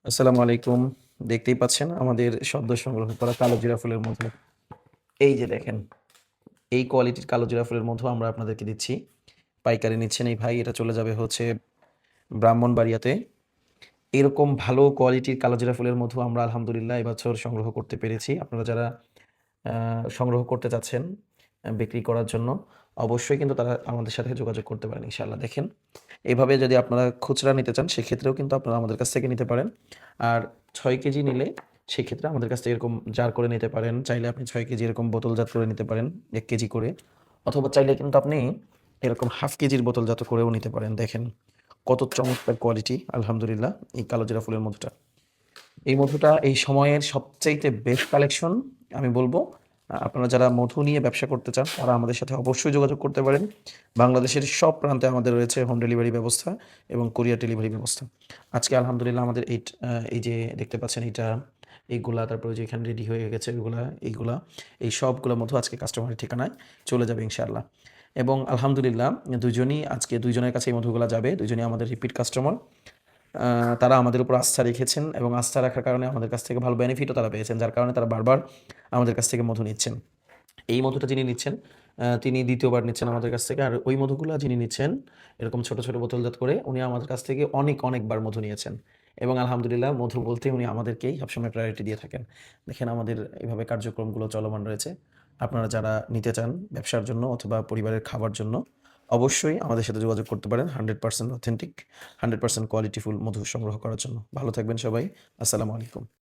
আসসালামু আলাইকুম। দেখতেই পাচ্ছেন আমাদের সদ্য সংগ্রহ করা কালো জিরা ফুলের মধু। এই যে দেখেন, এই কোয়ালিটির কালো জিরা ফুলের মধু আমরা আপনাদেরকে দিচ্ছি। পাইকারি নিচ্ছেন এই ভাই, এটা চলে যাবে হচ্ছে ব্রাহ্মণবাড়িয়াতে। এরকম ভালো কোয়ালিটির কালো জিরা ফুলের মধু আমরা আলহামদুলিল্লাহ এবছর সংগ্রহ করতে পেরেছি। আপনারা যারা সংগ্রহ করতে চাচ্ছেন বিক্রি করার জন্য, অবশ্যই কিন্তু তারা আমাদের সাথে যোগাযোগ করতে পারেন ইনশাআল্লাহ। দেখেন, এভাবে যদি আপনারা খুচরা নিতে চান সেক্ষেত্রেও কিন্তু আপনারা আমাদের কাছ থেকে নিতে পারেন। আর ৬ কেজি নিলে সেক্ষেত্রে আমাদের কাছ থেকে এরকম জার করে নিতে পারেন। চাইলে আপনি ৬ কেজি এরকম বোতলজাত করে নিতে পারেন ১ কেজি করে। অথবা চাইলে কিন্তু আপনি এরকম হাফ কেজির বোতলজাত করেও নিতে পারেন। দেখেন কত চমৎকার কোয়ালিটি আলহামদুলিল্লাহ এই কালো জিরা ফুলের মধুটা। এই মধুটা এই সময়ের সবচাইতে বেস্ট কালেকশন আমি বলব। আপনারা যারা মধু নিয়ে ব্যবসা করতে চান তারা আমাদের সাথে অবশ্যই যোগাযোগ করতে পারেন। বাংলাদেশের সব প্রান্তে আমাদের রয়েছে হোম ডেলিভারি ব্যবস্থা এবং কুরিয়ার ডেলিভারি ব্যবস্থা। আজকে আলহামদুলিল্লাহ আমাদের এই যে দেখতে পাচ্ছেন এইগুলা, তারপরে যে এখানে রেডি হয়ে গেছে এইগুলা, এই সবগুলা মধু আজকে কাস্টমারের ঠিকানায় চলে যাবে ইনশাআল্লাহ। এবং আলহামদুলিল্লাহ আজকে ২ জনের কাছে এই মধুগুলা যাবে। ২ জনই আমাদের রিপিট কাস্টমার। তারা আমাদের উপর আস্থা রেখেছেন এবং আস্থা রাখার কারণে আমাদের কাছ থেকে ভালো বেনিফিটও তারা পেয়েছেন। যার কারণে তারা বারবার আমাদের কাছ থেকে মধু নিচ্ছেন। এই মধুটা যিনি নিচ্ছেন তিনি ২য় বার নিচ্ছেন আমাদের কাছ থেকে। আর ওই মধুগুলা যিনি নিচ্ছেন এরকম ছোট, ছোট বোতলজাত করে উনি আমাদের কাছ থেকে অনেকবার মধু নিয়েছেন। এবং আলহামদুলিল্লাহ মধু বলতে উনি আমাদেরকেই সবসময় প্রায়োরিটি দিয়ে থাকেন। দেখেন আমাদের এভাবে কার্যক্রমগুলো চলমান রয়েছে। আপনারা যারা নিতে চান ব্যবসার জন্য অথবা পরিবারের খাবার জন্য অবশ্যই আমাদের সাথে যোগাযোগ করতে পারেন 100% অথেন্টিক, 100% কোয়ালিটিফুল মধু সংগ্রহ করার জন্য। ভালো থাকবেন সবাই। আসসালামু আলাইকুম।